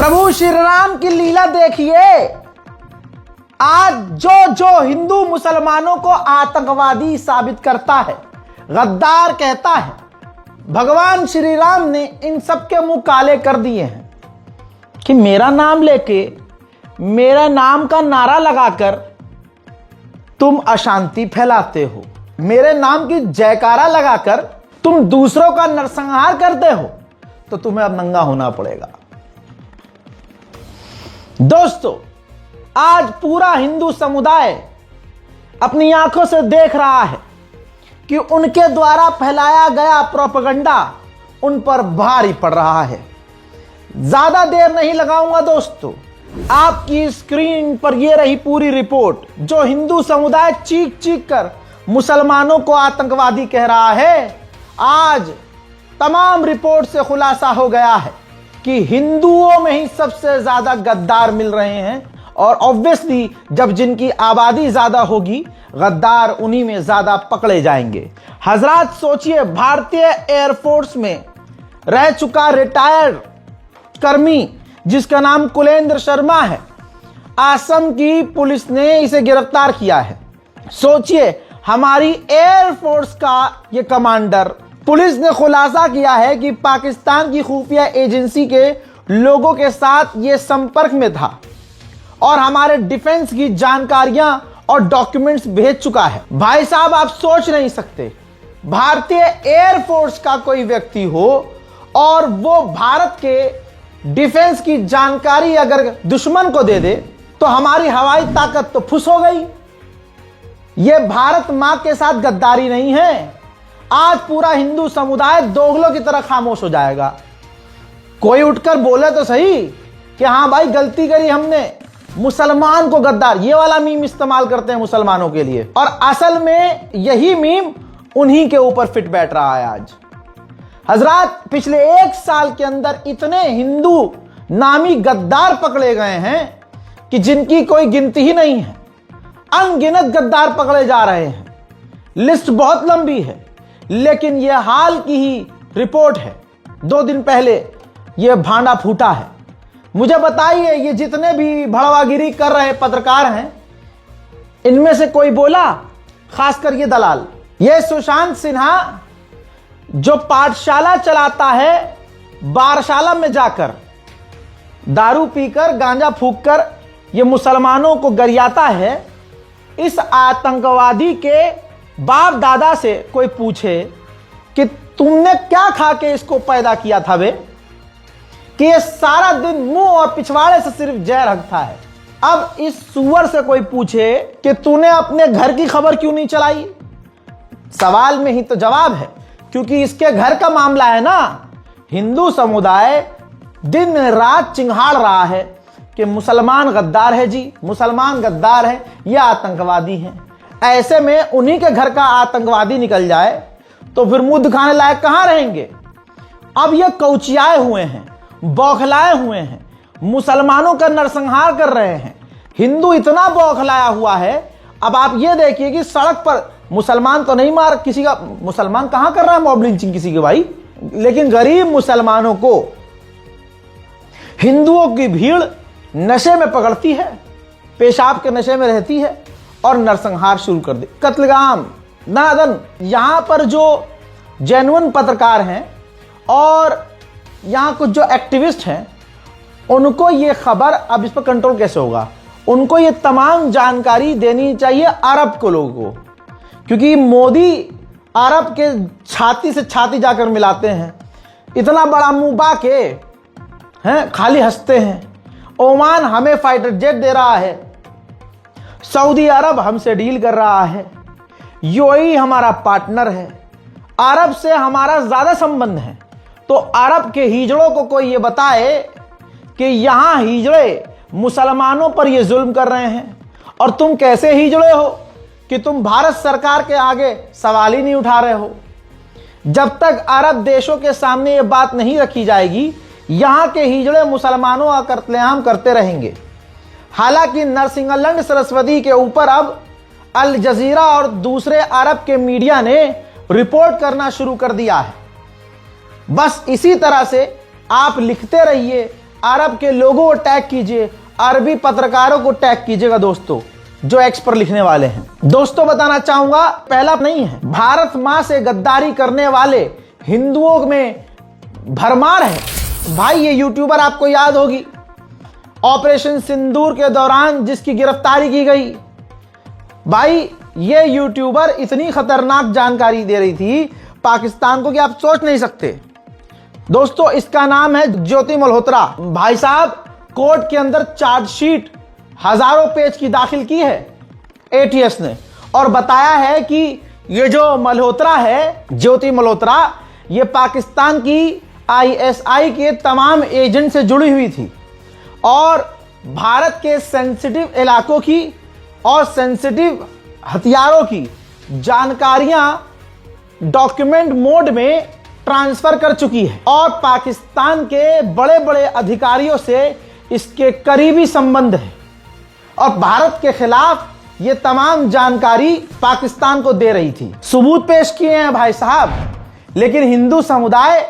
प्रभु श्री राम की लीला देखिए। आज जो हिंदू मुसलमानों को आतंकवादी साबित करता है, गद्दार कहता है, भगवान श्री राम ने इन सब के मुंह काले कर दिए हैं कि मेरा नाम लेके, मेरा नाम का नारा लगाकर तुम अशांति फैलाते हो, मेरे नाम की जयकारा लगाकर तुम दूसरों का नरसंहार करते हो, तो तुम्हें अब नंगा होना पड़ेगा। दोस्तों, आज पूरा हिंदू समुदाय अपनी आंखों से देख रहा है कि उनके द्वारा फैलाया गया प्रोपेगेंडा उन पर भारी पड़ रहा है। ज्यादा देर नहीं लगाऊंगा दोस्तों, आपकी स्क्रीन पर यह रही पूरी रिपोर्ट जो हिंदू समुदाय चीख चीख कर मुसलमानों को आतंकवादी कह रहा है। आज तमाम रिपोर्ट से खुलासा हो गया है कि हिंदुओं में ही सबसे ज्यादा गद्दार मिल रहे हैं, और ऑब्वियसली जब जिनकी आबादी ज्यादा होगी, गद्दार उन्हीं में ज्यादा पकड़े जाएंगे। हजरात सोचिए, भारतीय एयरफोर्स में रह चुका रिटायर्ड कर्मी जिसका नाम कुलेंद्र शर्मा है, असम की पुलिस ने इसे गिरफ्तार किया है। सोचिए, हमारी एयरफोर्स का यह कमांडर, पुलिस ने खुलासा किया है कि पाकिस्तान की खुफिया एजेंसी के लोगों के साथ यह संपर्क में था और हमारे डिफेंस की जानकारियां और डॉक्यूमेंट्स भेज चुका है। भाई साहब, आप सोच नहीं सकते, भारतीय एयरफोर्स का कोई व्यक्ति हो और वो भारत के डिफेंस की जानकारी अगर दुश्मन को दे दे तो हमारी हवाई ताकत तो फुस हो गई। यह भारत मां के साथ गद्दारी नहीं है। आज पूरा हिंदू समुदाय दोगलों की तरह खामोश हो जाएगा। कोई उठकर बोले तो सही कि हाँ भाई, गलती करी हमने, मुसलमान को गद्दार, ये वाला मीम इस्तेमाल करते हैं मुसलमानों के लिए, और असल में यही मीम उन्हीं के ऊपर फिट बैठ रहा है। आज हजरात, पिछले 1 साल के अंदर इतने हिंदू नामी गद्दार पकड़े गए हैं कि जिनकी कोई गिनती ही नहीं है। अनगिनत गद्दार पकड़े जा रहे हैं। लिस्ट बहुत लंबी है, लेकिन यह हाल की ही रिपोर्ट है। 2 दिन पहले यह भांडा फूटा है। मुझे बताइए, ये जितने भी भड़वागिरी कर रहे पत्रकार हैं, इनमें से कोई बोला? खासकर ये दलाल, ये सुशांत सिन्हा जो पाठशाला चलाता है, बारशाला में जाकर दारू पीकर, गांजा फूंककर ये मुसलमानों को गरियाता है। इस आतंकवादी के बाप दादा से कोई पूछे कि तुमने क्या खा के इसको पैदा किया था बे, कि ये सारा दिन मुंह और पिछवाड़े से सिर्फ जहर हगता है। अब इस सुअर से कोई पूछे कि तूने अपने घर की खबर क्यों नहीं चलाई, सवाल में ही तो जवाब है, क्योंकि इसके घर का मामला है ना। हिंदू समुदाय दिन रात चिंघाड़ रहा है कि मुसलमान गद्दार है जी, मुसलमान गद्दार है, ये आतंकवादी हैं। ऐसे में उन्हीं के घर का आतंकवादी निकल जाए तो फिर मुंह दिखाने लायक कहां रहेंगे। अब ये कौचियाए हुए हैं, बौखलाए हुए हैं, मुसलमानों का नरसंहार कर रहे हैं। हिंदू इतना बौखलाया हुआ है। अब आप ये देखिए कि सड़क पर मुसलमान तो नहीं मार किसी का, मुसलमान कहां कर रहा है मॉब लिंचिंग किसी के भाई, लेकिन गरीब मुसलमानों को हिंदुओं की भीड़ नशे में पकड़ती है, पेशाब के नशे में रहती है और नरसंहार शुरू कर दे, कत्लेआम, नादन। यहां पर जो जेन्युइन पत्रकार हैं और यहां कुछ जो एक्टिविस्ट हैं, उनको ये खबर, अब इस पर कंट्रोल कैसे होगा, उनको ये तमाम जानकारी देनी चाहिए अरब को, लोगों को, क्योंकि मोदी अरब के छाती से छाती जाकर मिलाते हैं। इतना बड़ा मुंह बाके हैं, खाली हंसते हैं। ओमान हमें फाइटर जेट दे रहा है, सऊदी अरब हमसे डील कर रहा है, यूएई हमारा पार्टनर है, अरब से हमारा ज्यादा संबंध है। तो अरब के हिजड़ों को कोई ये बताए कि यहां हिजड़े मुसलमानों पर ये जुल्म कर रहे हैं, और तुम कैसे हिजड़े हो कि तुम भारत सरकार के आगे सवाल ही नहीं उठा रहे हो। जब तक अरब देशों के सामने ये बात नहीं रखी जाएगी, यहां के हिजड़े मुसलमानों का कत्लेआम करते रहेंगे। हालांकि नरसिंहलंड सरस्वती के ऊपर अब अल जजीरा और दूसरे अरब के मीडिया ने रिपोर्ट करना शुरू कर दिया है। बस इसी तरह से आप लिखते रहिए, अरब के लोगों को टैग कीजिए, अरबी पत्रकारों को टैग कीजिएगा दोस्तों, जो एक्स पर लिखने वाले हैं। दोस्तों बताना चाहूंगा, पहला नहीं है, भारत मां से गद्दारी करने वाले हिंदुओं में भरमार है। भाई ये यूट्यूबर आपको याद होगी, ऑपरेशन सिंदूर के दौरान जिसकी गिरफ्तारी की गई। भाई ये यूट्यूबर इतनी खतरनाक जानकारी दे रही थी पाकिस्तान को कि आप सोच नहीं सकते। दोस्तों इसका नाम है ज्योति मल्होत्रा। भाई साहब कोर्ट के अंदर चार्जशीट हजारों पेज की दाखिल की है एटीएस ने, और बताया है कि ये जो मल्होत्रा है, ज्योति मल्होत्रा, ये पाकिस्तान की आईएसआई के तमाम एजेंट से जुड़ी हुई थी और भारत के सेंसिटिव इलाकों की और सेंसिटिव हथियारों की जानकारियां डॉक्यूमेंट मोड में ट्रांसफर कर चुकी है और पाकिस्तान के बड़े बड़े अधिकारियों से इसके करीबी संबंध है और भारत के खिलाफ ये तमाम जानकारी पाकिस्तान को दे रही थी। सबूत पेश किए हैं भाई साहब, लेकिन हिंदू समुदाय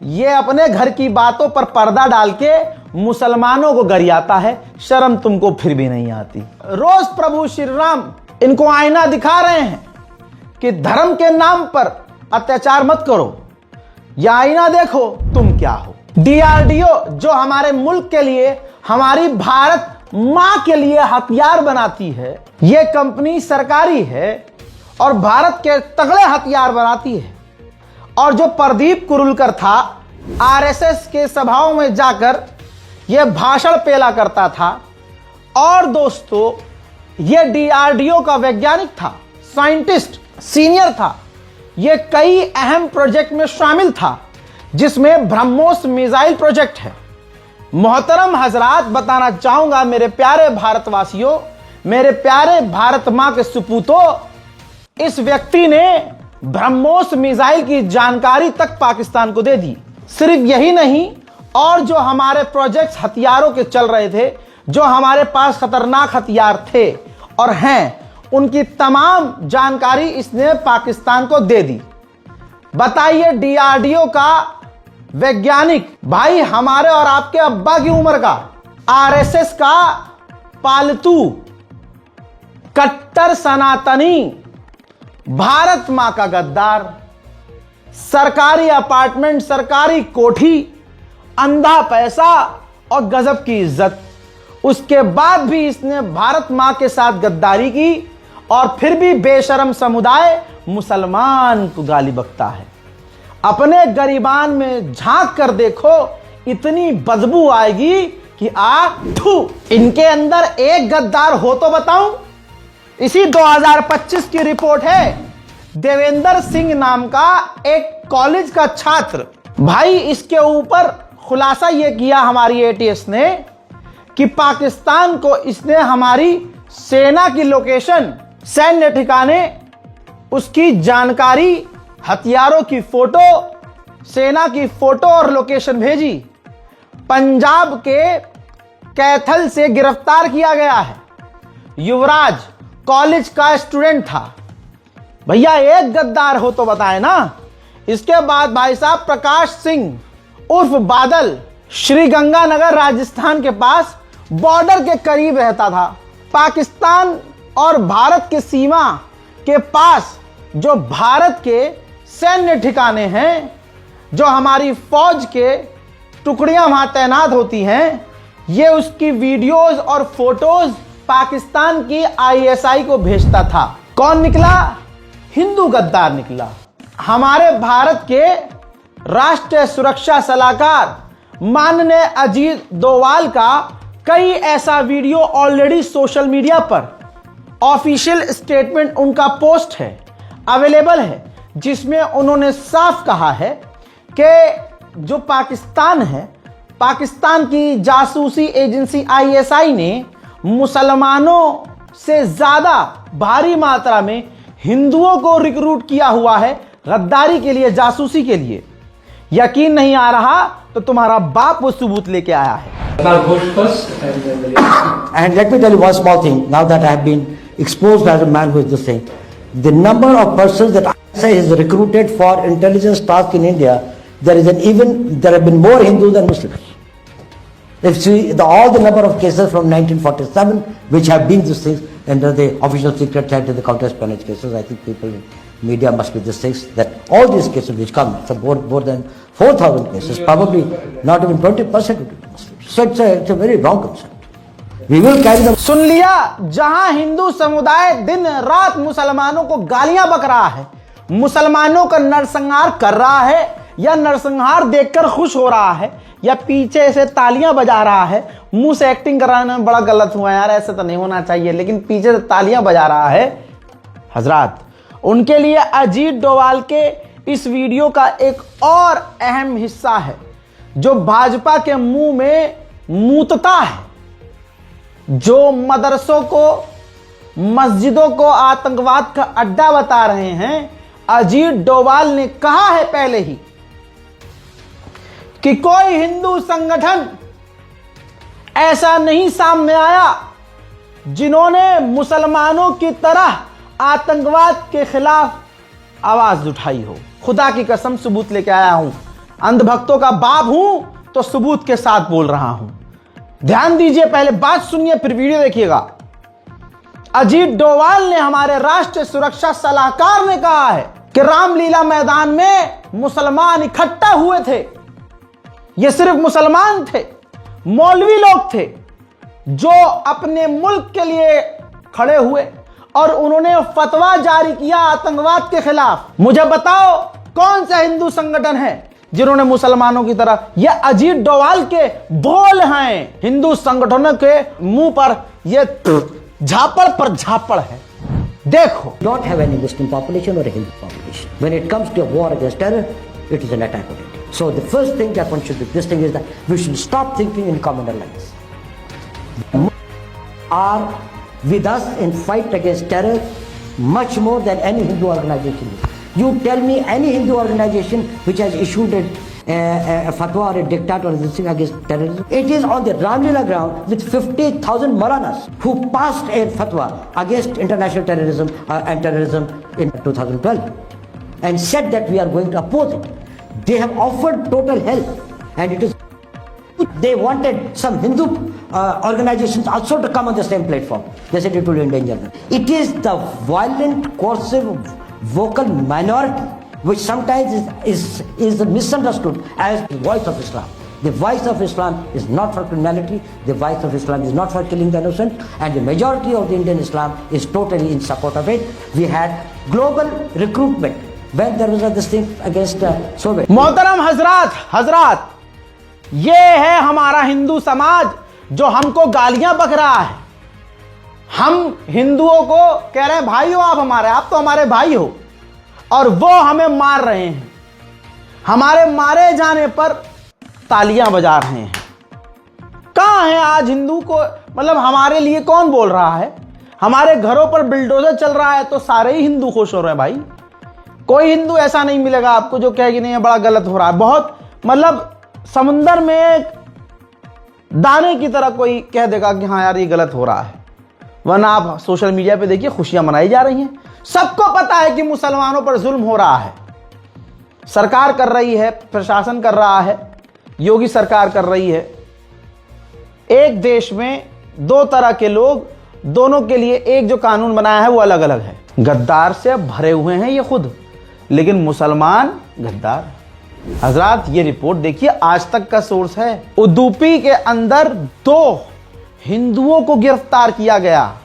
ये अपने घर की बातों पर पर्दा डाल के मुसलमानों को गरियाता है। शर्म तुमको फिर भी नहीं आती। रोज प्रभु श्री राम इनको आईना दिखा रहे हैं कि धर्म के नाम पर अत्याचार मत करो, या आईना देखो तुम क्या हो। डीआरडीओ जो हमारे मुल्क के लिए, हमारी भारत मां के लिए हथियार बनाती है, यह कंपनी सरकारी है और भारत के तगड़े हथियार बनाती है। और जो प्रदीप कुरुलकर था, आरएसएस के सभाओं में जाकर यह भाषण पेला करता था। और दोस्तों यह डीआरडीओ का वैज्ञानिक था, साइंटिस्ट सीनियर था। यह कई अहम प्रोजेक्ट में शामिल था, जिसमें ब्रह्मोस मिसाइल प्रोजेक्ट है। मोहतरम हजरात, बताना चाहूंगा मेरे प्यारे भारतवासियों, मेरे प्यारे भारत मां के सपूतों, इस व्यक्ति ने ब्रह्मोस मिसाइल की जानकारी तक पाकिस्तान को दे दी। सिर्फ यही नहीं, और जो हमारे प्रोजेक्ट्स हथियारों के चल रहे थे, जो हमारे पास खतरनाक हथियार थे और हैं, उनकी तमाम जानकारी इसने पाकिस्तान को दे दी। बताइए डीआरडीओ का वैज्ञानिक भाई हमारे और आपके अब्बा की उम्र का, आरएसएस का पालतू कट्टर सनातनी, भारत मां का गद्दार, सरकारी अपार्टमेंट, सरकारी कोठी, अंधा पैसा और गजब की इज्जत, उसके बाद भी इसने भारत मां के साथ गद्दारी की और फिर भी बेशरम समुदाय मुसलमान को गाली बकता है। अपने गरीबान में झांक कर देखो, इतनी बदबू आएगी कि थू। इनके अंदर एक गद्दार हो तो बताऊं। इसी 2025 की रिपोर्ट है, देवेंद्र सिंह नाम का एक कॉलेज का छात्र। भाई इसके ऊपर खुलासा यह किया हमारी एटीएस ने कि पाकिस्तान को इसने हमारी सेना की लोकेशन, सैन्य ठिकाने, उसकी जानकारी, हथियारों की फोटो, सेना की फोटो और लोकेशन भेजी। पंजाब के कैथल से गिरफ्तार किया गया है। युवराज कॉलेज का स्टूडेंट था। भैया एक गद्दार हो तो बताए ना। इसके बाद भाई साहब प्रकाश सिंह उर्फ बादल, श्री गंगानगर राजस्थान के पास बॉर्डर के करीब रहता था। पाकिस्तान और भारत के सीमा के पास जो भारत के सैन्य ठिकाने हैं, जो हमारी फौज के टुकड़ियां वहां तैनात होती हैं, ये उसकी वीडियोस और फोटोज पाकिस्तान की आईएसआई को भेजता था। कौन निकला? हिंदू गद्दार निकला। हमारे भारत के राष्ट्रीय सुरक्षा सलाहकार माननीय अजीत डोवाल का कई ऐसा वीडियो ऑलरेडी सोशल मीडिया पर ऑफिशियल स्टेटमेंट उनका पोस्ट है, अवेलेबल है, जिसमें उन्होंने साफ कहा है कि जो पाकिस्तान है, पाकिस्तान की जासूसी एजेंसी आईएसआई ने मुसलमानों से ज्यादा भारी मात्रा में हिंदुओं को रिक्रूट किया हुआ है गद्दारी के लिए, जासूसी के लिए। यकीन नहीं आ रहा तो तुम्हारा बाप वो सबूत लेके आया है। And let me tell you one small thing. Now that I have been exposed as a man who is this thing, the number of persons that ISI has recruited for intelligence task in India, there have been more Hindus than Muslims. If see all the number of cases from 1947 which have been these things under the official secret act and the counter-espionage cases, I think people in media must be these things that all these cases which come, some more than 4,000 cases, probably not even 20% would be Muslims. So it's a very wrong concept. We will carry them. सुन लिया, जहां हिंदू समुदाय दिन रात मुसलमानों को गालियां बक रहा है, मुसलमानों का नरसंहार कर रहा है, या नरसंहार देखकर खुश हो रहा है, या पीछे से तालियां बजा रहा है। मुंह से एक्टिंग कराने में बड़ा गलत हुआ यार, ऐसे तो नहीं होना चाहिए, लेकिन पीछे से तालियां बजा रहा है। हजरात, उनके लिए अजीत डोभाल के इस वीडियो का एक और अहम हिस्सा है जो भाजपा के मुंह में मूतता है, जो मदरसों को, मस्जिदों को आतंकवाद का अड्डा बता रहे हैं। अजीत डोभाल ने कहा है पहले ही कि कोई हिंदू संगठन ऐसा नहीं सामने आया जिन्होंने मुसलमानों की तरह आतंकवाद के खिलाफ आवाज उठाई हो। खुदा की कसम सबूत लेके आया हूं, अंधभक्तों का बाप हूं तो सबूत के साथ बोल रहा हूं। ध्यान दीजिए, पहले बात सुनिए फिर वीडियो देखिएगा। अजीत डोभाल ने, हमारे राष्ट्रीय सुरक्षा सलाहकार ने कहा है कि रामलीला मैदान में मुसलमान इकट्ठा हुए थे। ये सिर्फ मुसलमान थे, मौलवी लोग थे जो अपने मुल्क के लिए खड़े हुए और उन्होंने फतवा जारी किया आतंकवाद के खिलाफ। मुझे बताओ कौन सा हिंदू संगठन है जिन्होंने मुसलमानों की तरह, ये अजीत डोभाल के बोल हैं। हिंदू संगठनों के मुंह पर ये झापड़ पर झापड़ है। देखो, Don't have any Muslim population or a Hindu population. When it comes to a war against terror, it is an attack on India. So the first thing that one should do, this thing is that we should stop thinking in communal lines. Are with us in fight against terror much more than any Hindu organization is. You tell me any Hindu organization which has issued a fatwa or a diktat or this thing against terrorism. It is on the Ramlila ground with 50,000 Maulanas who passed a fatwa against international terrorism and terrorism in 2012 and said that we are going to oppose it. They have offered total help, and it is. They wanted some Hindu organizations also to come on the same platform. They said it will endanger them. It is the violent, coercive, vocal minority which sometimes is misunderstood as the voice of Islam. The voice of Islam is not for criminality, the voice of Islam is not for killing the innocent, and the majority of the Indian Islam is totally in support of it. We had global recruitment when there was this thing against Soviet. मोहतरम हजरात, ये है हमारा हिंदू समाज जो हमको गालियां बक रहा है। हम हिंदुओं को कह रहे हैं भाई हो आप हमारे, आप तो हमारे भाई हो, और वो हमें मार रहे हैं। हमारे मारे जाने पर तालियां बजा रहे हैं। कहां है आज हिंदू को, मतलब हमारे लिए कौन बोल रहा है? हमारे घरों पर बिल्डोजर चल रहा है तो सारे ही हिंदू खुश हो रहे हैं भाई। कोई हिंदू ऐसा नहीं मिलेगा आपको जो कहे कि नहीं बड़ा गलत हो रहा है। बहुत मतलब समुंदर में दाने की तरह कोई कह देगा कि हाँ यार ये गलत हो रहा है, वरना आप सोशल मीडिया पे देखिए खुशियां मनाई जा रही हैं। सबको पता है कि मुसलमानों पर जुल्म हो रहा है। सरकार कर रही है, प्रशासन कर रहा है, योगी सरकार कर रही है। एक देश में दो तरह के लोग, दोनों के लिए एक जो कानून बनाया है वो अलग अलग है। गद्दार से भरे हुए हैं ये खुद, लेकिन मुसलमान गद्दार। हजरात, ये रिपोर्ट देखिए, आज तक का सोर्स है। उदुपी के अंदर 2 हिंदुओं को गिरफ्तार किया गया।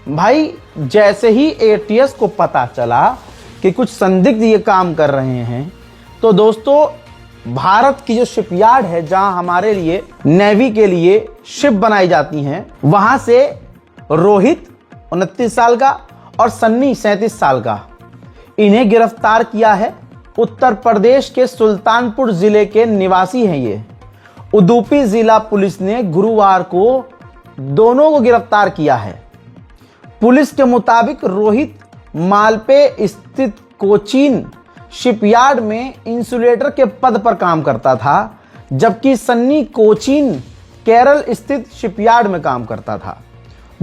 भाई, जैसे ही एटीएस को पता चला कि कुछ संदिग्ध ये काम कर रहे हैं, तो दोस्तों भारत की जो शिपयार्ड है जहां हमारे लिए नेवी के लिए शिप बनाई जाती हैं, वहां से रोहित 29 साल का और सन्नी 37 साल का, इन्हें गिरफ्तार किया है। उत्तर प्रदेश के सुल्तानपुर जिले के निवासी हैं ये। उदुपी जिला पुलिस ने गुरुवार को दोनों को गिरफ्तार किया है। पुलिस के मुताबिक रोहित मालपे स्थित कोचीन शिपयार्ड में इंसुलेटर के पद पर काम करता था, जबकि सन्नी कोचीन केरल स्थित शिपयार्ड में काम करता था।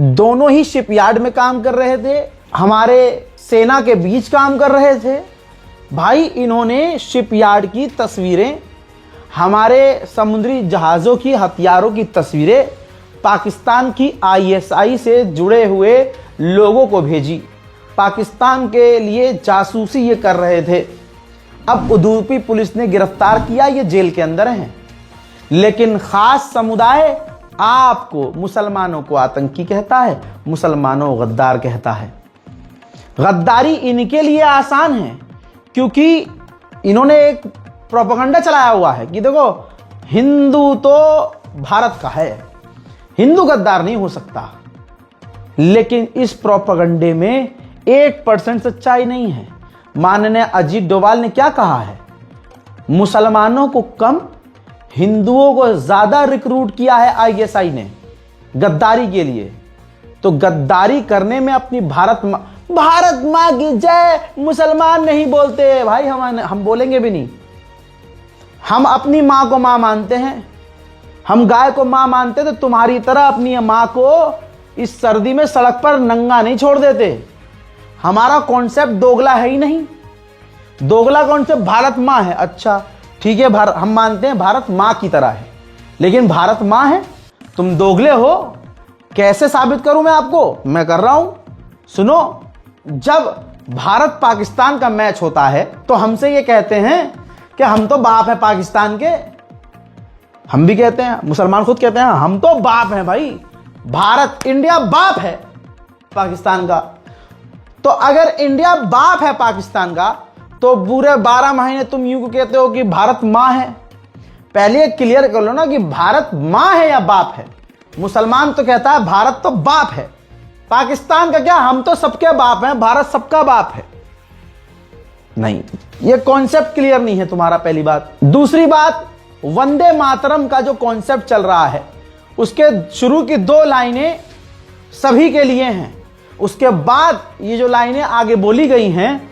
दोनों ही शिपयार्ड में काम कर रहे थे, हमारे सेना के बीच काम कर रहे थे। भाई, इन्होंने शिपयार्ड की तस्वीरें हमारे समुद्री जहाज़ों की हथियारों की तस्वीरें पाकिस्तान की आईएसआई से जुड़े हुए लोगों को भेजी। पाकिस्तान के लिए जासूसी ये कर रहे थे। अब उदूपी पुलिस ने गिरफ्तार किया, ये जेल के अंदर हैं। लेकिन खास समुदाय आपको, मुसलमानों को आतंकी कहता है, मुसलमानों को गद्दार कहता है। गद्दारी इनके लिए आसान है क्योंकि इन्होंने एक प्रोपेगेंडा चलाया हुआ है कि देखो हिंदू तो भारत का है, हिंदू गद्दार नहीं हो सकता। लेकिन इस प्रोपेगेंडे में 1% सच्चाई नहीं है। माननीय अजीत डोभाल ने क्या कहा है? मुसलमानों को कम, हिंदुओं को ज्यादा रिक्रूट किया है आईएसआई ने गद्दारी के लिए। तो गद्दारी करने में अपनी भारत मां की जय मुसलमान नहीं बोलते भाई, हम बोलेंगे भी नहीं। हम अपनी मां को मां मानते हैं, हम गाय को मां मानते, तो तुम्हारी तरह अपनी मां को इस सर्दी में सड़क पर नंगा नहीं छोड़ देते। हमारा कॉन्सेप्ट दोगला है ही नहीं। दोगला कॉन्सेप्ट भारत मां है, अच्छा ठीक है, हम मानते हैं भारत मां की तरह है, लेकिन भारत मां है, तुम दोगले हो। कैसे साबित करूं मैं आपको? मैं कर रहा हूं, सुनो। जब भारत पाकिस्तान का मैच होता है तो हमसे ये कहते हैं कि हम तो बाप है पाकिस्तान के। हम भी कहते हैं, मुसलमान खुद कहते हैं हम तो बाप हैं भाई, भारत इंडिया बाप है पाकिस्तान का। तो अगर इंडिया बाप है पाकिस्तान का तो पूरे 12 महीने तुम यूं कहते हो कि भारत मां है। पहले ये क्लियर कर लो ना कि भारत मां है या बाप है। मुसलमान तो कहता है भारत तो बाप है, पाकिस्तान का क्या, हम तो सबके बाप हैं, भारत सबका बाप है। नहीं, ये कॉन्सेप्ट क्लियर नहीं है तुम्हारा, पहली बात। दूसरी बात, वंदे मातरम का जो कॉन्सेप्ट चल रहा है उसके शुरू की 2 लाइनें सभी के लिए हैं। उसके बाद ये जो लाइनें आगे बोली गई हैं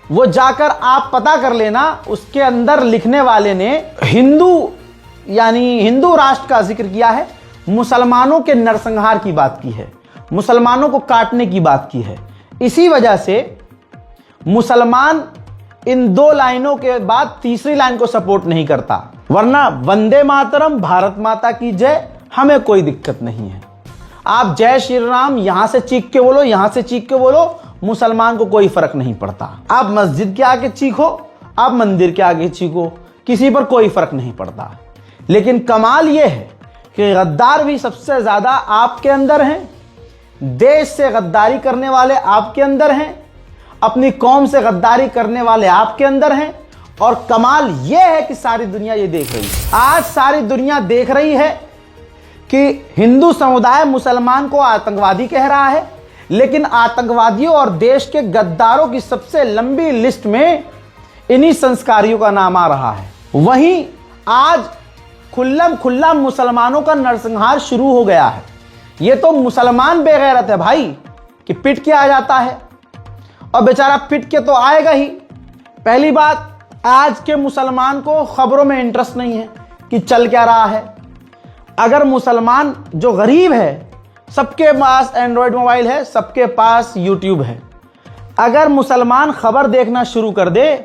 वो जाकर आप पता कर लेना। उसके अंदर लिखने वाले ने हिंदू यानी हिंदू राष्ट्र का जिक्र किया है, मुसलमानों के नरसंहार की बात की है, मुसलमानों को काटने की बात की है। इसी वजह से मुसलमान इन 2 लाइनों के बाद तीसरी लाइन को सपोर्ट नहीं करता। वरना वंदे मातरम, भारत माता की जय, हमें कोई दिक्कत नहीं है। आप जय श्री राम यहां से चीख के बोलो, यहां से चीख के बोलो, मुसलमान को कोई फर्क नहीं पड़ता। आप मस्जिद के आगे चीखो, आप मंदिर के आगे चीखो, किसी पर कोई फर्क नहीं पड़ता। लेकिन कमाल यह है कि गद्दार भी सबसे ज्यादा आपके अंदर हैं, देश से गद्दारी करने वाले आपके अंदर हैं, अपनी कौम से गद्दारी करने वाले आपके अंदर हैं। और कमाल यह है कि सारी दुनिया ये देख रही है। आज सारी दुनिया देख रही है कि हिंदू समुदाय मुसलमान को आतंकवादी कह रहा है, लेकिन आतंकवादियों और देश के गद्दारों की सबसे लंबी लिस्ट में इन्हीं संस्कारियों का नाम आ रहा है। वहीं आज खुल्लम खुल्ला मुसलमानों का नरसंहार शुरू हो गया है। ये तो मुसलमान बेगैरत है भाई कि पिट के आ जाता है, और बेचारा पिट के तो आएगा ही। पहली बात, आज के मुसलमान को खबरों में इंटरेस्ट नहीं है कि चल क्या रहा है। अगर मुसलमान जो गरीब है, सबके पास एंड्रॉयड मोबाइल है, सबके पास यूट्यूब है, अगर मुसलमान खबर देखना शुरू कर दे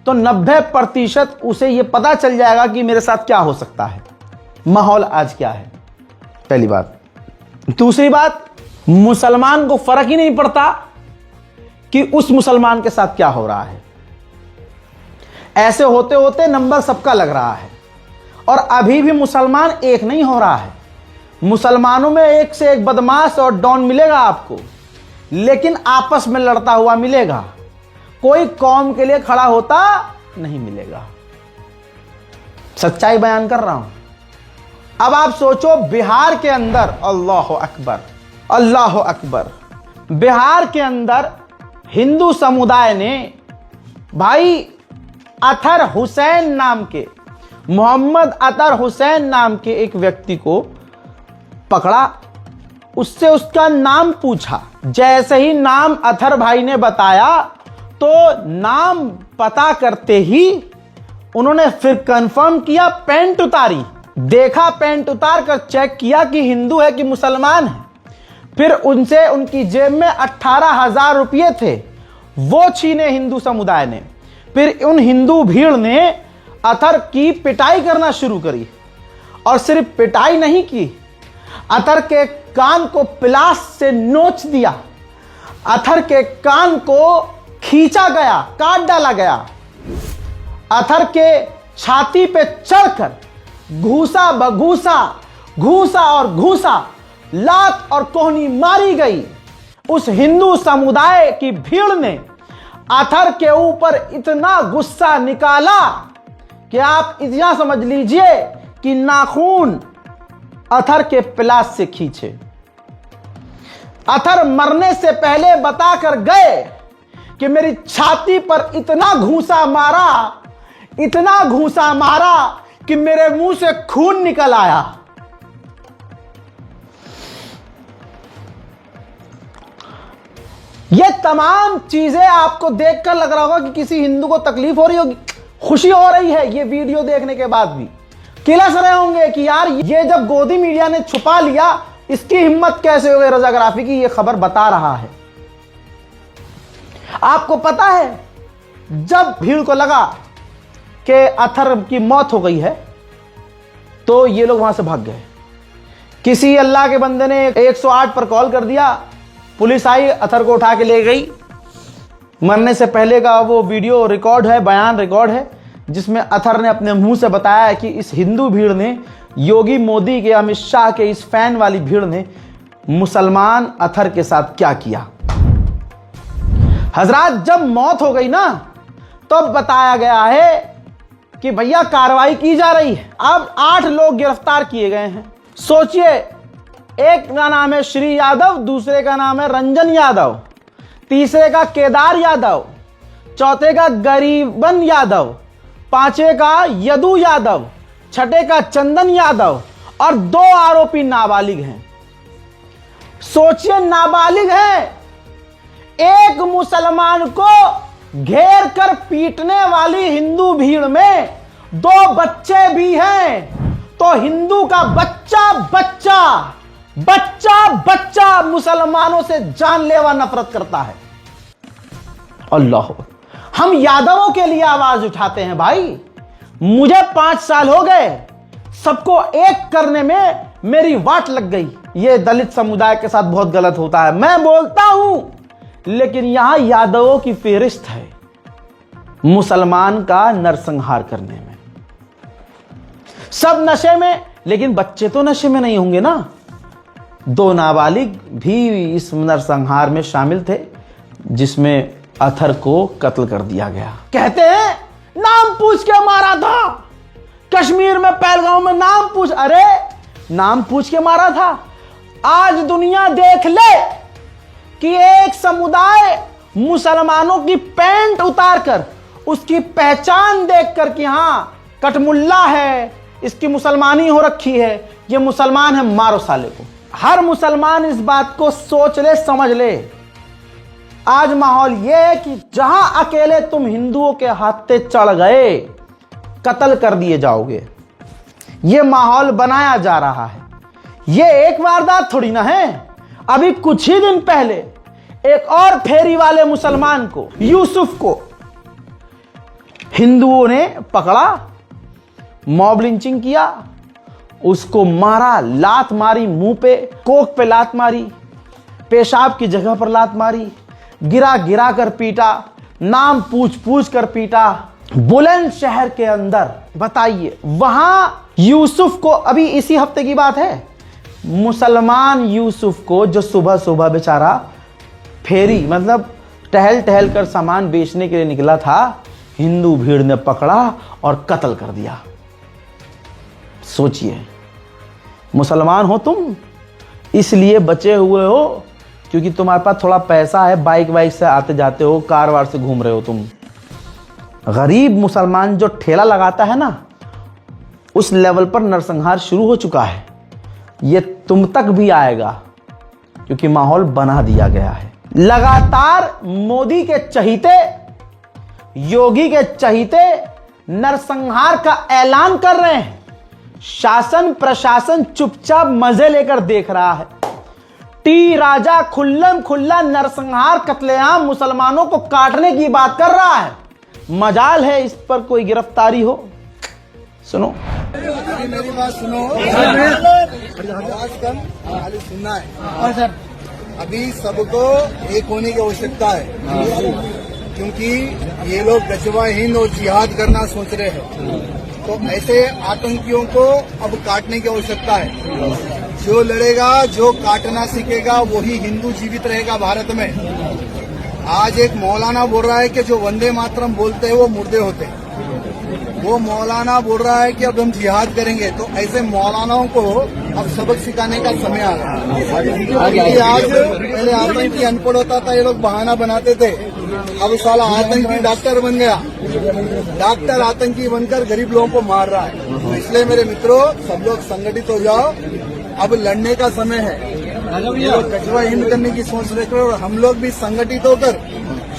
तो 90% उसे यह पता चल जाएगा कि मेरे साथ क्या हो सकता है, माहौल आज क्या है। पहली बात। दूसरी बात, मुसलमान को फर्क ही नहीं पड़ता कि उस मुसलमान के साथ क्या हो रहा है। ऐसे होते होते नंबर सबका लग रहा है, और अभी भी मुसलमान एक नहीं हो रहा है। मुसलमानों में एक से एक बदमाश और डॉन मिलेगा आपको, लेकिन आपस में लड़ता हुआ मिलेगा, कोई कौम के लिए खड़ा होता नहीं मिलेगा। सच्चाई बयान कर रहा हूं। अब आप सोचो, बिहार के अंदर, अल्लाह अकबर अल्लाह अकबर, बिहार के अंदर हिंदू समुदाय ने भाई अतर हुसैन नाम के, मोहम्मद अतर हुसैन नाम के एक व्यक्ति को पकड़ा, उससे उसका नाम पूछा। जैसे ही नाम अतर भाई ने बताया तो नाम पता करते ही उन्होंने फिर कंफर्म किया, पैंट उतारी, देखा, पैंट उतार कर चेक किया कि हिंदू है कि मुसलमान है। फिर उनसे उनकी जेब में 18,000 रुपये थे, वो छीने हिंदू समुदाय ने। फिर उन हिंदू भीड़ ने अतहर की पिटाई करना शुरू करी, और सिर्फ पिटाई नहीं की, अतहर के कान को पिलास से नोच दिया, अतहर के कान को खींचा गया, काट डाला गया, अतहर के छाती पे चढ़कर घूसा बघूसा, घूसा और घूसा, लात और कोहनी मारी गई। उस हिंदू समुदाय की भीड़ ने अतहर के ऊपर इतना गुस्सा निकाला कि आप इतना समझ लीजिए कि नाखून अतहर के पिलास से खींचे। अतहर मरने से पहले बताकर गए कि मेरी छाती पर इतना घूसा मारा, इतना घूसा मारा कि मेरे मुंह से खून निकल आया। ये तमाम चीजें आपको देखकर लग रहा होगा कि किसी हिंदू को तकलीफ हो रही होगी, खुशी हो रही है ये वीडियो देखने के बाद भी। किलस रहे होंगे कि यार ये जब गोदी मीडिया ने छुपा लिया, इसकी हिम्मत कैसे हो गई रजाग्राफी की, ये खबर बता रहा है। आपको पता है जब भीड़ को लगा कि अतहर की मौत हो गई है तो ये लोग वहां से भाग गए। किसी अल्लाह के बंदे ने 108 पर कॉल कर दिया, पुलिस आई, अतहर को उठा के ले गई। मरने से पहले का वो वीडियो रिकॉर्ड है, बयान रिकॉर्ड है, जिसमें अतहर ने अपने मुंह से बताया कि इस हिंदू भीड़ ने, योगी मोदी के, अमित शाह के इस फैन वाली भीड़ ने मुसलमान अतहर के साथ क्या किया। हजरात जब मौत हो गई ना, तब तो बताया गया है कि भैया कार्रवाई की जा रही है। अब 8 लोग गिरफ्तार किए गए हैं। सोचिए, एक का नाम है श्री यादव, दूसरे का नाम है रंजन यादव, तीसरे का केदार यादव, चौथे का गरीबन यादव, पांचवे का यदु यादव, छठे का चंदन यादव, और 2 आरोपी नाबालिग हैं। सोचिए, नाबालिग हैं। एक मुसलमान को घेर कर पीटने वाली हिंदू भीड़ में 2 बच्चे भी हैं। तो हिंदू का बच्चा बच्चा बच्चा बच्चा मुसलमानों से जानलेवा नफरत करता है। अल्लाह, हम यादवों के लिए आवाज उठाते हैं भाई। मुझे 5 साल हो गए, सबको एक करने में मेरी वाट लग गई। यह दलित समुदाय के साथ बहुत गलत होता है, मैं बोलता हूं, लेकिन यहां यादवों की फेहरिस्त है मुसलमान का नरसंहार करने में। सब नशे में, लेकिन बच्चे तो नशे में नहीं होंगे ना। 2 नाबालिग भी इस नरसंहार में शामिल थे, जिसमें अतहर को कत्ल कर दिया गया। कहते हैं नाम पूछ के मारा था, कश्मीर में पहलगांव में नाम पूछ, अरे नाम पूछ के मारा था। आज दुनिया देख ले कि एक समुदाय मुसलमानों की पैंट उतारकर उसकी पहचान देखकर कि हां कटमुल्ला है, इसकी मुसलमानी हो रखी है, ये मुसलमान है, मारो साले को। हर मुसलमान इस बात को सोच ले, समझ ले। आज माहौल यह है कि जहां अकेले तुम हिंदुओं के हाथे चढ़ गए, कत्ल कर दिए जाओगे। यह माहौल बनाया जा रहा है। यह एक वारदात थोड़ी ना है। अभी कुछ ही दिन पहले एक और फेरी वाले मुसलमान को, यूसुफ को, हिंदुओं ने पकड़ा, मॉब लिंचिंग किया, उसको मारा, लात मारी मुंह पे, कोक पे लात मारी, पेशाब की जगह पर लात मारी, गिरा गिरा कर पीटा, नाम पूछ पूछ कर पीटा, बुलंदशहर के अंदर। बताइए, वहां यूसुफ को, अभी इसी हफ्ते की बात है, मुसलमान यूसुफ को, जो सुबह सुबह बेचारा फेरी मतलब टहल टहल कर सामान बेचने के लिए निकला था, हिंदू भीड़ ने पकड़ा और कत्ल कर दिया। सोचिए, मुसलमान हो तुम, इसलिए बचे हुए हो क्योंकि तुम्हारे पास थोड़ा पैसा है, बाइक वाइक से आते जाते हो, कार वार से घूम रहे हो तुम। गरीब मुसलमान जो ठेला लगाता है ना, उस लेवल पर नरसंहार शुरू हो चुका है। ये तुम तक भी आएगा क्योंकि माहौल बना दिया गया है। लगातार मोदी के चहीते, योगी के चहीते नरसंहार का ऐलान कर रहे हैं। शासन प्रशासन चुपचाप मजे लेकर देख रहा है। टी राजा खुल्लम खुल्ला नरसंहार, कत्लेआम, मुसलमानों को काटने की बात कर रहा है। मजाल है इस पर कोई गिरफ्तारी हो, सुनो। मेरी बात सुनो। आवाज कम, खाली सुनना है। और सर अभी सबको एक होने की आवश्यकता है, क्योंकि ये लोग गजवा हिंद और जिहाद करना सोच रहे हैं। तो ऐसे आतंकियों को अब काटने की आवश्यकता है। जो लड़ेगा, जो काटना सीखेगा, वही हिंदू जीवित रहेगा भारत में। आज एक मौलाना बोल रहा है कि जो वंदे मातरम बोलते हैं वो मुर्दे होते हैं। वो मौलाना बोल रहा है कि अब हम जिहाद करेंगे। तो ऐसे मौलानाओं को अब सबक सिखाने का समय आ गया। आज पहले आतंकी अनपढ़ होता था, ये लोग बहाना बनाते थे। अब साला आतंकी डॉक्टर बन गया। डॉक्टर आतंकी बनकर गरीब लोगों को मार रहा है। तो इसलिए मेरे मित्रों, सब लोग संगठित हो जाओ। अब लड़ने का समय है। ये लोग गजवा हिंद करने की सोच रहे थे और हम लोग भी संगठित होकर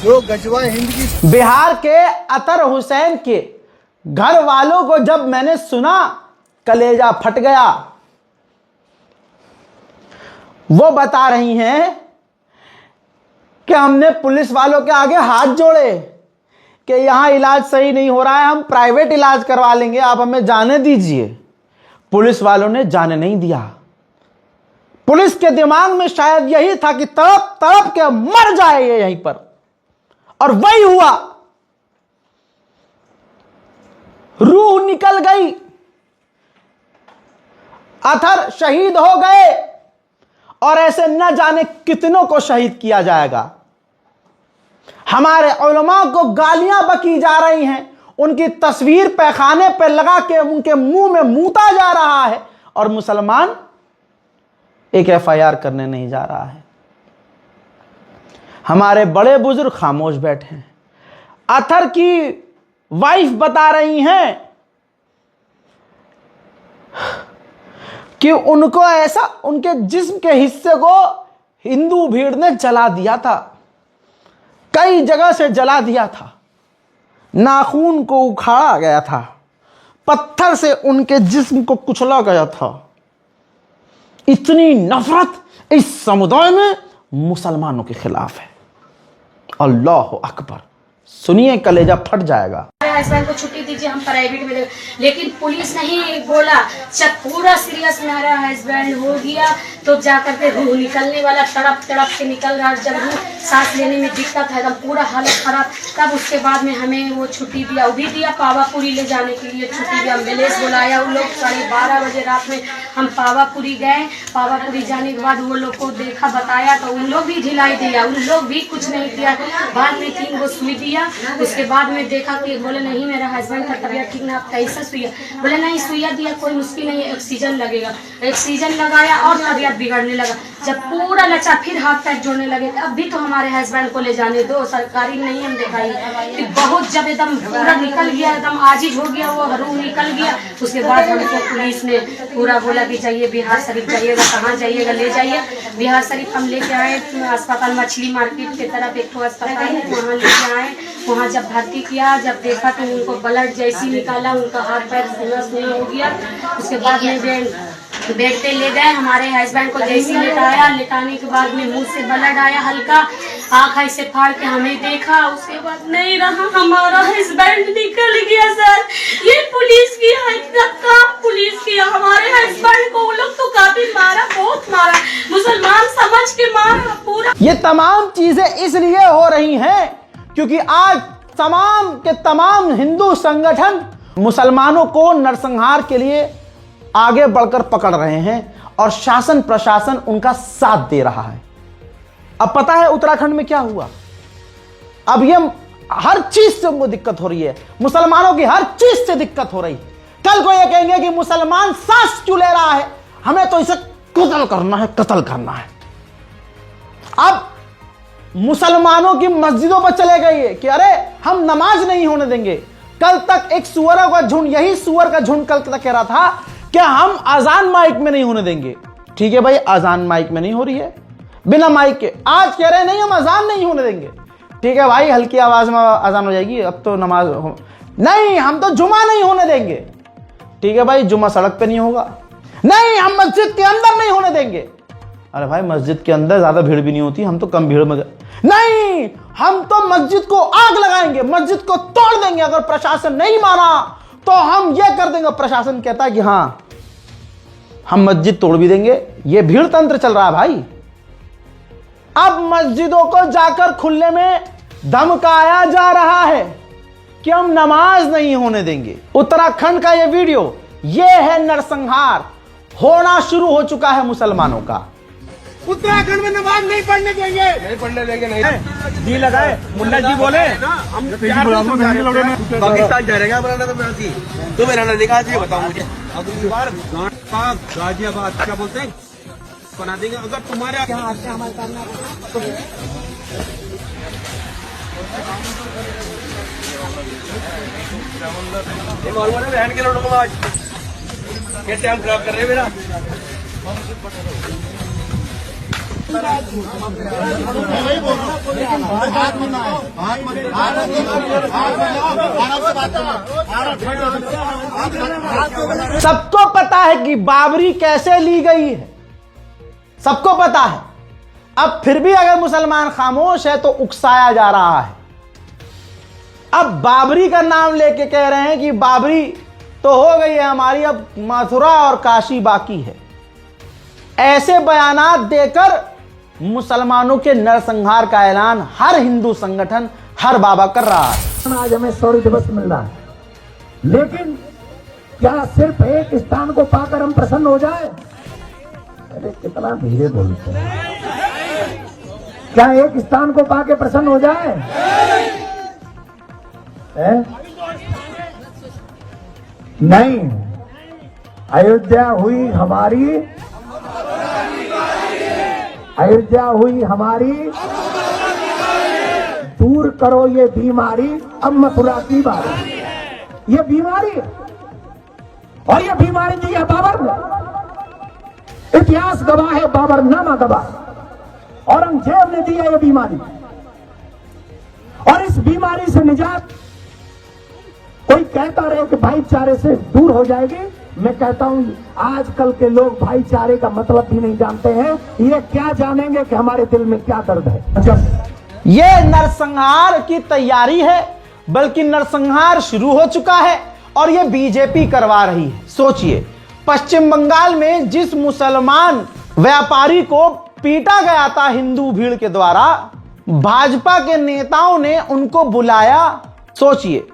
जो गजवा हिंद की। बिहार के अतर हुसैन के घर वालों को जब मैंने सुना, कलेजा फट गया। वो बता रही हैं कि हमने पुलिस वालों के आगे हाथ जोड़े कि यहां इलाज सही नहीं हो रहा है, हम प्राइवेट इलाज करवा लेंगे, आप हमें जाने दीजिए। पुलिस वालों ने जाने नहीं दिया। पुलिस के दिमाग में शायद यही था कि तड़प तड़प के मर जाए ये यहीं पर, और वही हुआ। रूह निकल गई, अथर शहीद हो गए, और ऐसे न जाने कितनों को शहीद किया जाएगा। हमारे उलमा को गालियां बकी जा रही हैं, उनकी तस्वीर पैखाने पे लगा के उनके मुंह में मूता जा रहा है, और मुसलमान एक FIR करने नहीं जा रहा है। हमारे बड़े बुजुर्ग खामोश बैठे हैं। अथर की वाइफ बता रही हैं कि उनको ऐसा, उनके जिस्म के हिस्से को हिंदू भीड़ ने जला दिया था, कई जगह से जला दिया था, नाखून को उखाड़ा गया था, पत्थर से उनके जिस्म को कुचला गया था। इतनी नफरत इस समुदाय में मुसलमानों के खिलाफ है। अल्लाह अकबर। सुनिए, कलेजा फट जाएगा। हस्बैंड को छुट्टी दीजिए, हम प्राइवेट में, लेकिन पुलिस नहीं बोला। जब पूरा सीरियस मेरा हस्बैंड हो गया तो जाकर के रूह निकलने वाला, तड़प तड़प के निकल रहा, जब रूह सांस लेने में दिक्कत है, एकदम पूरा हालत खराब। तब उसके बाद में हमें वो छुट्टी दिया, वो भी दिया पावापुरी ले जाने के लिए छुट्टी दिया। एम्बुलेंस बुलाया, उन लोग 12:30 बजे रात में हम पावापुरी गए। पावापुरी जाने के बाद वो लोग को देखा, बताया, तो उन लोग भी ढिलाई दिया, उन लोग भी कुछ नहीं किया। बाद में 3 गो सुई दिया। उसके बाद में देखा कि बोले नहीं मेरा हस्बैंड का तबीयत ठीक ना, आप कैसा सुइया? बोले नहीं सुइया दिया कोई मुश्किल नहीं है, ऑक्सीजन लगेगा। ऑक्सीजन लगाया और तबीयत बिगड़ने लगा। जब पूरा लचा, फिर हाथ पैर जोड़ने लगे। अब भी तो हमारे हस्बैंड को ले जाने दो, सरकारी नहीं हम दिखाई। फिर बहुत जब एकदम पूरा निकल गया, एकदम आजिज हो गया, वो रूह निकल गया। उसके बाद हमको पुलिस ने पूरा बोला कि जाइए बिहार शरीफ जाइएगा। कहाँ जाइएगा? ले जाइए बिहार शरीफ। हम लेके आए अस्पताल, मछली मार्केट की तरफ एक तो अस्पताल है, वहाँ लेके आए। वहाँ जब भर्ती किया, जब देखा तो उनको ब्लड जैसी निकाला, उनका हाथ पैर नहीं हो गया। उसके बाद में बेड पे ले गए। हमारे हस्बैंड को जैसी लेटाया, लेटाने के बाद में मुंह से ब्लड आया हल्का, आँख ऐसे फाड़ के हमें देखा। उसके बाद नहीं रहा, हमारा हस्बैंड निकल गया। सर ये पुलिस की काम, पुलिस की हमारे हस्बैंड को वो लोग तो काफी मारा, बहुत मारा, मुसलमान समझ के मारा पूरा। ये तमाम चीजें इसलिए हो रही हैं क्योंकि आज तमाम के तमाम हिंदू संगठन मुसलमानों को नरसंहार के लिए आगे बढ़कर पकड़ रहे हैं और शासन प्रशासन उनका साथ दे रहा है। अब पता है उत्तराखंड में क्या हुआ? अब ये हर चीज से उनको दिक्कत हो रही है, मुसलमानों की हर चीज से दिक्कत हो रही है। कल को ये कहेंगे कि मुसलमान सांस क्यों ले रहा है, हमें तो इसे कत्ल करना है, कत्ल करना है। अब मुसलमानों की मस्जिदों पर चले गए कि अरे हम नमाज नहीं होने देंगे। कल तक एक सुअरों का झुंड, यही सुअर का झुंड कल तक कह रहा था कि हम अजान माइक में नहीं होने देंगे। ठीक है भाई, अजान माइक में नहीं हो रही है, बिना माइक के। आज कह रहे हैं नहीं हम अजान नहीं होने देंगे। ठीक है भाई, हल्की आवाज में अजान हो जाएगी, अब तो नमाज नहीं, हम तो जुमा नहीं होने देंगे। ठीक है भाई, जुमा सड़क पे नहीं होगा। नहीं, हम मस्जिद के अंदर नहीं होने देंगे। अरे भाई, मस्जिद के अंदर ज्यादा भीड़ भी नहीं होती, हम तो कम भीड़ में। नहीं, हम तो मस्जिद को आग लगाएंगे, मस्जिद को तोड़ देंगे। अगर प्रशासन नहीं माना तो हम ये कर देंगे। प्रशासन कहता है कि हां हम मस्जिद तोड़ भी देंगे। ये भीड़ तंत्र चल रहा है भाई। अब मस्जिदों को जाकर खुले में धमकाया जा रहा है कि हम नमाज नहीं होने देंगे। उत्तराखंड का ये वीडियो, ये है नरसंहार। होना शुरू हो चुका है मुसलमानों का। उत्तराखंड में नमाज नहीं पढ़ने देंगे, नहीं पढ़ने देंगे। नहीं जी लगाए मुन्ना जी बोले हम पाकिस्तान जा रहे हैं। तो मेरा निकाल चाहिए, बताओ मुझे। अगली बार गाजियाबाद क्या बोलते हैं बना देंगे अगर तुम्हारे बहन के लोगों को आज कैसे हम खराब कर रहे हैं मेरा। सबको पता है कि बाबरी कैसे ली गई है, सबको पता है। अब फिर भी अगर मुसलमान खामोश है तो उकसाया जा रहा है। अब बाबरी का नाम लेके कह रहे हैं कि बाबरी तो हो गई है हमारी, अब मथुरा और काशी बाकी है। ऐसे बयानात देकर मुसलमानों के नरसंहार का ऐलान हर हिंदू संगठन, हर बाबा कर रहा है। आज हमें शौर्य दिवस मिल रहा है, लेकिन क्या सिर्फ एक स्थान को पाकर हम प्रसन्न हो जाए? अरे कितना धीरे बोलते हैं। क्या एक स्थान को पाके प्रसन्न हो जाए? नहीं। अयोध्या हुई हमारी, अयोध्या हुई हमारी, दूर करो ये बीमारी, अब मथुरा की बारी। ये बीमारी है, और ये बीमारी दी है बाबर ने। इतिहास गवाह है, बाबर नामा गवाह। औरंगजेब ने दी है ये बीमारी, और इस बीमारी से निजात कोई कहता रहे कि भाईचारे से दूर हो जाएगी। मैं कहता हूं आजकल के लोग भाईचारे का मतलब भी नहीं जानते हैं। ये क्या जानेंगे कि हमारे दिल में क्या दर्द है। जब ये नरसंहार की तैयारी है, बल्कि नरसंहार शुरू हो चुका है और ये बीजेपी करवा रही है। सोचिए, पश्चिम बंगाल में जिस मुसलमान व्यापारी को पीटा गया था हिंदू भीड़ के द्वारा, भाजपा के नेताओं ने उनको बुलाया। सोचिए,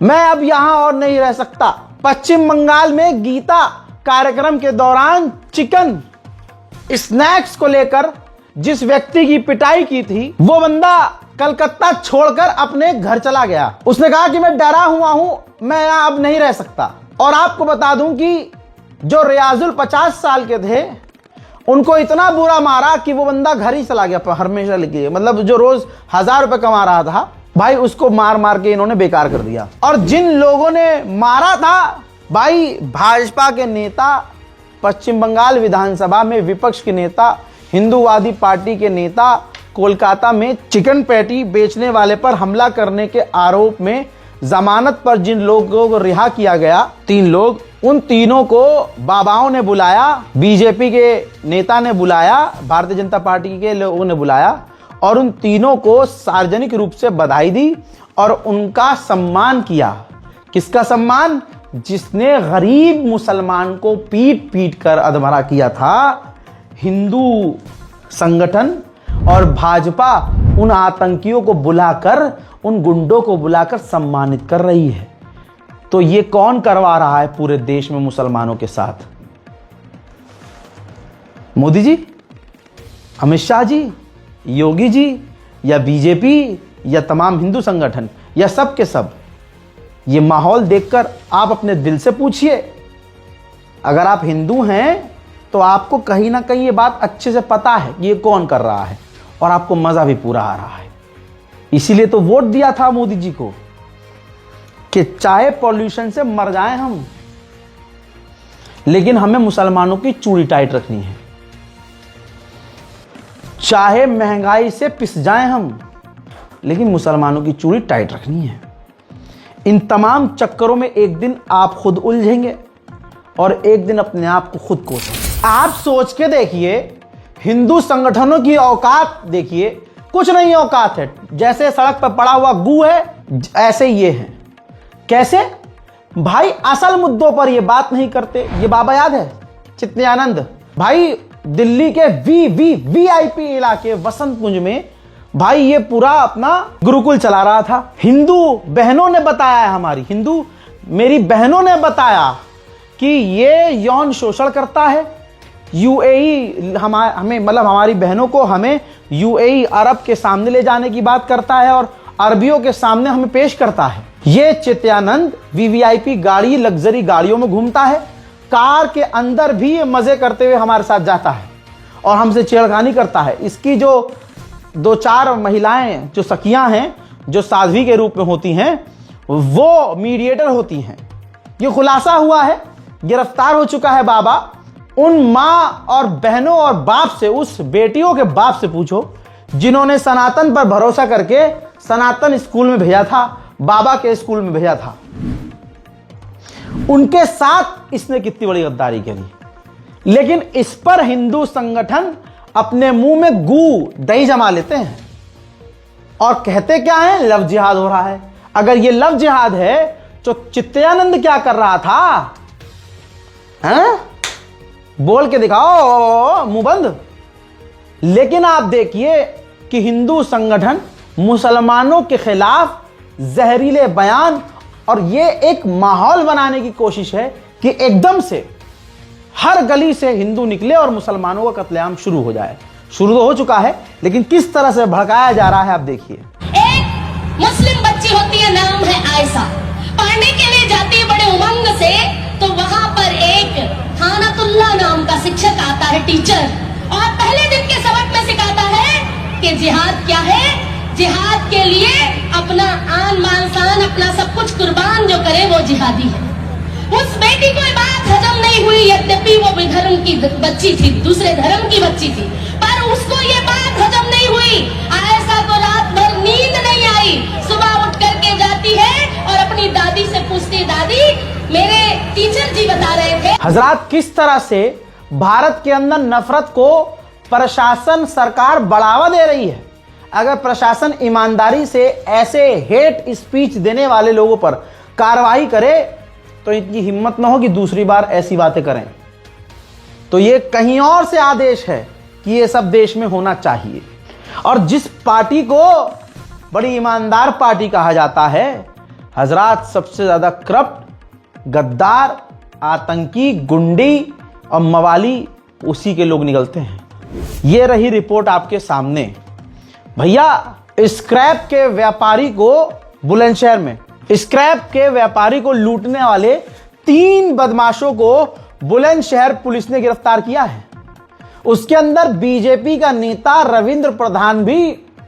मैं अब यहां और नहीं रह सकता। पश्चिम बंगाल में गीता कार्यक्रम के दौरान चिकन स्नैक्स को लेकर जिस व्यक्ति की पिटाई की थी, वो बंदा कलकत्ता छोड़कर अपने घर चला गया। उसने कहा कि मैं डरा हुआ हूं, मैं यहां अब नहीं रह सकता। और आपको बता दूं कि जो रियाजुल 50 साल के थे, उनको इतना बुरा मारा कि वो बंदा घर ही चला गया हमेशा के लिए। मतलब जो रोज 1000 रुपए कमा रहा था भाई, उसको मार मार के इन्होंने बेकार कर दिया। और जिन लोगों ने मारा था भाई, भाजपा के नेता, पश्चिम बंगाल विधानसभा में विपक्ष के नेता, हिंदूवादी पार्टी के नेता, कोलकाता में चिकन पैटी बेचने वाले पर हमला करने के आरोप में जमानत पर जिन लोगों को रिहा किया गया, 3 लोग, उन तीनों को बाबाओं ने बुलाया, बीजेपी के नेता ने बुलाया, भारतीय जनता पार्टी के लोगों ने बुलाया और उन तीनों को सार्वजनिक रूप से बधाई दी और उनका सम्मान किया। किसका सम्मान? जिसने गरीब मुसलमान को पीट पीट कर अधमरा किया था। हिंदू संगठन और भाजपा उन आतंकियों को बुलाकर, उन गुंडों को बुलाकर सम्मानित कर रही है। तो ये कौन करवा रहा है पूरे देश में मुसलमानों के साथ? मोदी जी, अमित शाह जी, योगी जी, या बीजेपी, या तमाम हिंदू संगठन, या सब के सब? ये माहौल देखकर आप अपने दिल से पूछिए। अगर आप हिंदू हैं तो आपको कहीं ना कहीं ये बात अच्छे से पता है कि ये कौन कर रहा है, और आपको मजा भी पूरा आ रहा है। इसीलिए तो वोट दिया था मोदी जी को कि चाहे पॉल्यूशन से मर जाएं हम, लेकिन हमें मुसलमानों की चूड़ी टाइट रखनी है। चाहे महंगाई से पिस जाएं हम, लेकिन मुसलमानों की चूड़ी टाइट रखनी है। इन तमाम चक्करों में एक दिन आप खुद उलझेंगे और एक दिन अपने आप को खुद कोसेंगे। आप सोच के देखिए, हिंदू संगठनों की औकात देखिए, कुछ नहीं औकात है। जैसे सड़क पर पड़ा हुआ गू है, ऐसे ये हैं। कैसे? भाई असल मुद्दों पर ये बात नहीं करते। ये बाबा याद है चित्तयानंद भाई, दिल्ली के वीआईपी इलाके वसंत कुंज में भाई ये पूरा अपना गुरुकुल चला रहा था। हिंदू बहनों ने बताया, हमारी हिंदू मेरी बहनों ने बताया कि ये यौन शोषण करता है। यूएई हमें मतलब हमारी बहनों को हमें यूएई अरब के सामने ले जाने की बात करता है और अरबियों के सामने हमें पेश करता है। ये चित्तयानंद वीवीआईपी गाड़ी, लग्जरी गाड़ियों में घूमता है, कार के अंदर भी ये मजे करते हुए हमारे साथ जाता है और हमसे छेड़खानी करता है। इसकी जो 2-4 महिलाएं जो सखियां हैं, जो साध्वी के रूप में होती हैं, वो मीडिएटर होती हैं। ये खुलासा हुआ है, गिरफ्तार हो चुका है बाबा। उन माँ और बहनों और बाप से, उस बेटियों के बाप से पूछो जिन्होंने सनातन पर भरोसा करके सनातन स्कूल में भेजा था, बाबा के स्कूल में भेजा था। उनके साथ इसने कितनी बड़ी गद्दारी करी। लेकिन इस पर हिंदू संगठन अपने मुंह में गू दही जमा लेते हैं और कहते क्या है, लव जिहाद हो रहा है। अगर ये लव जिहाद है तो चित्तयानंद क्या कर रहा था? हैं? बोल के दिखाओ, मुंह बंद। लेकिन आप देखिए कि हिंदू संगठन मुसलमानों के खिलाफ जहरीले बयान और ये एक माहौल बनाने की कोशिश है कि एकदम से हर गली से हिंदू निकले और मुसलमानों का कत्लेआम शुरू हो जाए। शुरू तो हो चुका है, लेकिन किस तरह से भड़काया जा रहा है आप देखिए। एक मुस्लिम बच्ची होती है, नाम है आयशा, पढ़ने के लिए जाती है बड़े उमंग से। तो वहां पर एक खानतुल्लाह नाम का शिक्षक आता है, टीचर, और पहले दिन के सबक में सिखाता है कि जिहाद क्या है। जिहाद के लिए अपना आन मान शान, अपना सब कुछ कुर्बान जो करे वो जिहादी है। उस बेटी को ये बात हजम नहीं हुई, यद्यपि वो विधर्म की बच्ची थी, दूसरे धर्म की बच्ची थी, पर उसको ये बात हजम नहीं हुई। आयशा को रात भर नींद नहीं आई, सुबह उठ करके जाती है और अपनी दादी से पूछती, दादी मेरे टीचर जी बता रहे थे। हजरात, किस तरह से भारत के अंदर नफरत को प्रशासन, सरकार बढ़ावा दे रही है। अगर प्रशासन ईमानदारी से ऐसे हेट स्पीच देने वाले लोगों पर कार्रवाई करे तो इनकी हिम्मत ना हो कि दूसरी बार ऐसी बातें करें। तो ये कहीं और से आदेश है कि ये सब देश में होना चाहिए। और जिस पार्टी को बड़ी ईमानदार पार्टी कहा जाता है, हजरात, सबसे ज्यादा करप्ट, गद्दार, आतंकी, गुंडी और मवाली उसी के लोग निकलते हैं। ये रही रिपोर्ट आपके सामने। भैया, स्क्रैप के व्यापारी को बुलंदशहर में, स्क्रैप के व्यापारी को लूटने वाले 3 बदमाशों को बुलंदशहर पुलिस ने गिरफ्तार किया है। उसके अंदर बीजेपी का नेता रविंद्र प्रधान भी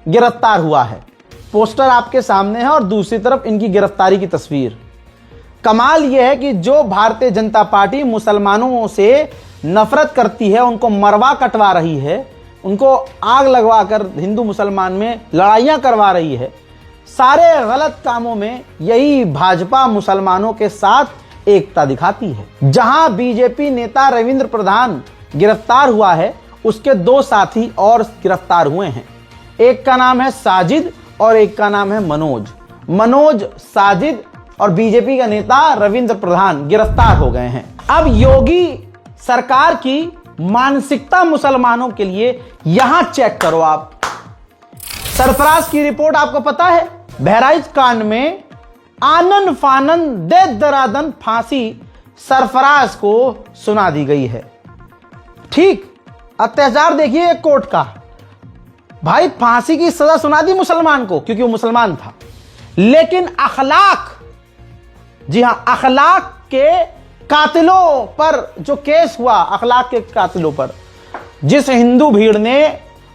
गिरफ्तार हुआ है। पोस्टर आपके सामने है और दूसरी तरफ इनकी गिरफ्तारी की तस्वीर। कमाल यह है कि जो भारतीय जनता पार्टी मुसलमानों से नफरत करती है, उनको मरवा कटवा रही है, उनको आग लगवाकर हिंदू मुसलमान में लड़ाइयां करवा रही है, सारे गलत कामों में यही भाजपा मुसलमानों के साथ एकता दिखाती है। जहां बीजेपी नेता रविंद्र प्रधान गिरफ्तार हुआ है, उसके 2 साथी और गिरफ्तार हुए हैं। एक का नाम है साजिद और एक का नाम है मनोज। मनोज, साजिद और बीजेपी का नेता रविंद्र प्रधान गिरफ्तार हो गए हैं। अब योगी सरकार की मानसिकता मुसलमानों के लिए यहां चेक करो आप। सरफराज की रिपोर्ट आपको पता है, बहराइच कांड में आनन फानन दे दरादन फांसी सरफराज को सुना दी गई है। ठीक, अत्याचार देखिए कोर्ट का, भाई फांसी की सजा सुना दी मुसलमान को क्योंकि वो मुसलमान था। लेकिन अखलाक, जी हां, अखलाक के कातिलों पर जो केस हुआ, अखलाक के कातिलों पर, जिस हिंदू भीड़ ने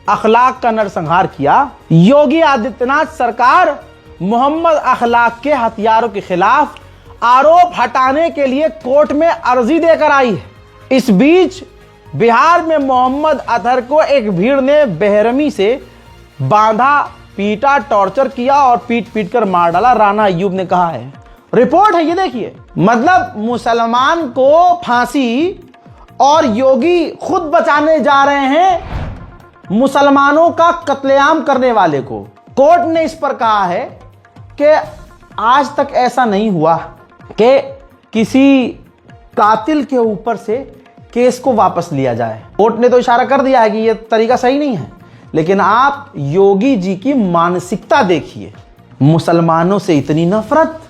अखलाक का नरसंहार किया, योगी आदित्यनाथ सरकार मोहम्मद अखलाक के हथियारों के खिलाफ आरोप हटाने के लिए कोर्ट में अर्जी देकर आई है। इस बीच बिहार में मोहम्मद अतहर को एक भीड़ ने बेरहमी से बांधा, पीटा, टॉर्चर किया और पीट पीट कर मार डाला, राणा अय्यूब ने कहा है। रिपोर्ट है ये, देखिए। मतलब मुसलमान को फांसी और योगी खुद बचाने जा रहे हैं मुसलमानों का कत्लेआम करने वाले को। कोर्ट ने इस पर कहा है कि आज तक ऐसा नहीं हुआ कि किसी कातिल के ऊपर से केस को वापस लिया जाए। कोर्ट ने तो इशारा कर दिया है कि यह तरीका सही नहीं है, लेकिन आप योगी जी की मानसिकता देखिए। मुसलमानों से इतनी नफरत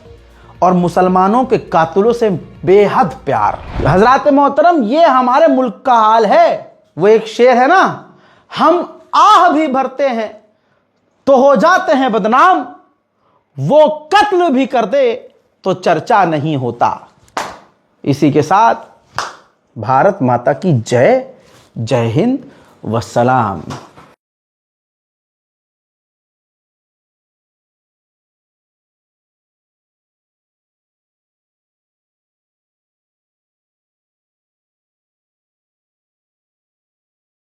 और मुसलमानों के कातिलों से बेहद प्यार। हजरात मोहतरम, ये हमारे मुल्क का हाल है। वो एक शेर है ना, हम आह भी भरते हैं तो हो जाते हैं बदनाम, वो कत्ल भी कर दे तो चर्चा नहीं होता। इसी के साथ भारत माता की जय। जय हिंद वस्सलाम।